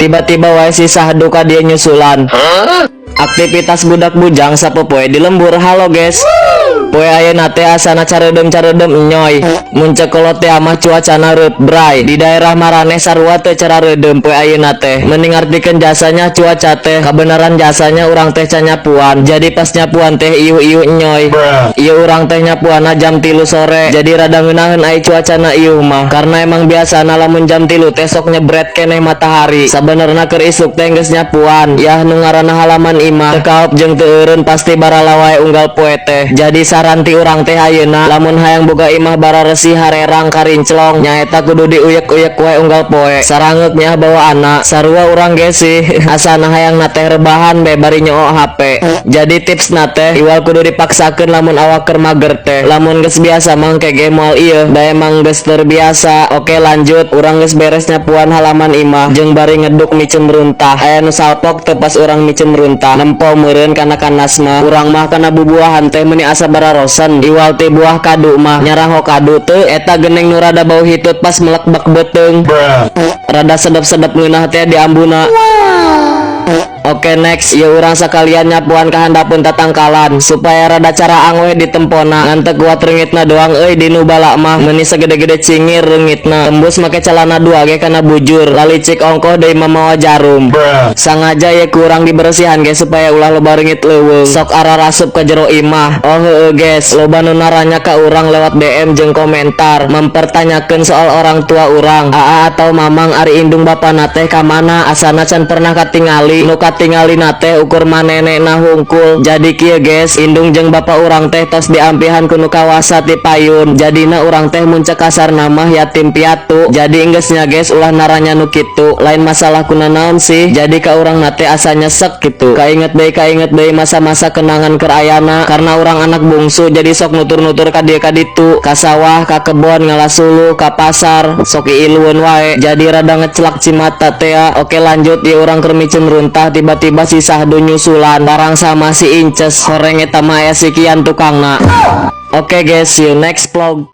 Tiba-tiba wae si Sahdu ka dia nyusulan. Aktivitas budak bujang sapopoe di lembur. Halo guys, poe ayeuna teh asana caredem enyoy. Muncul kolot teh amah cuacana reup bray. Di daerah maraneh sarua teu cara redem poe ayeuna teh. Mending artikeun jasanya cuaca teh, kabenaran jasanya urang teh can nyapuan. Jadi pas nyapuan teh ieu enyoy. Ieu urang teh nyapuanna jam 3 sore. Jadi rada ngeunaheun ai cuacana ieu mah. Karena emang biasana lamun jam 3 teh sok nyebret keneh matahari. Sabenerna keur isuk teh geus nyapuan. Yah nu ngaranna halaman imah teu kaop jeung teu eureun pasti barala wae unggal poe teh. Jadi saran ti urang teh ayeuna lamun hayang boga imah bararesi harerang karinclong nyaeta kudu diuyek-uyek wae unggal poe. Sarangeuk nya bawa anak sarua urang ge sih asana hayang na teh rebahan be bari nyoo HP. Jadi tips na teh iwal kudu dipaksakeun lamun awak keur mager teh. Lamun geus biasa mangke ge moal ieu da emang geus terbiasa. Oke lanjut, urang geus beres nyapuan halaman imah jeung bari ngeduk micen runtah. Aya nu salpok teu pas urang micen runtah. Nempo meureun kana kanas mah urang mah kana bubuahan teh meuni asa bararosen. Iwal teh buah kadu mah nyarang ho kadu teu eta geneng nu rada bau hitut pas melekbak beteung. Rada sedep-sedep ngeunah teh di ambuna. Oke next, ya urang sakalian nyapuan ka handapun tatangkalan supaya rada caraang we ditempona ngan teu kuat reungitna doang euy di nu bala mah meuni sagede-gede cingir reungitna. Tembus make calana dua ge kana bujur lalicik ongkoh deui mamawa jarum. Sangaja ye kurang dibersihan ge supaya ulah loba reungit leuweung. Sok ararasup ka jero imah. Oh heueuh guys, loba nu naranya ka urang lewat DM jeung komentar mempertanyakeun soal orang tua urang. Aa atau mamang ari indung bapana teh ka mana asana can pernah katingali nu katingalina teh ukur manenena hungkul. Jadi kieu guys, indung jeung bapa urang teh tos diampihan ku nu kawasa ti payun. Jadina urang teh muncak kasar nama yatim piatu. Jadi enggeus nya guys ulah naranya nu kitu. Lain masalah kunaon sih. Jadi ka urang na teh asa nyesek gitu. Kainget deui masa-masa kenangan keur ayana karena urang anak bungsu jadi sok nutur-nutur ka dieu ka ditu, ka sawah, ka kebon, ngalasulu, ka pasar, sok iilueun wae. Jadi rada ngecelak cimata teh ya. Oke lanjut, ieu urang keur micen runtah tiba-tiba si Sahdu nyusulan barang sama si Inces horeng eta mah aya si Kian tukangna. Oke guys, see you next vlog.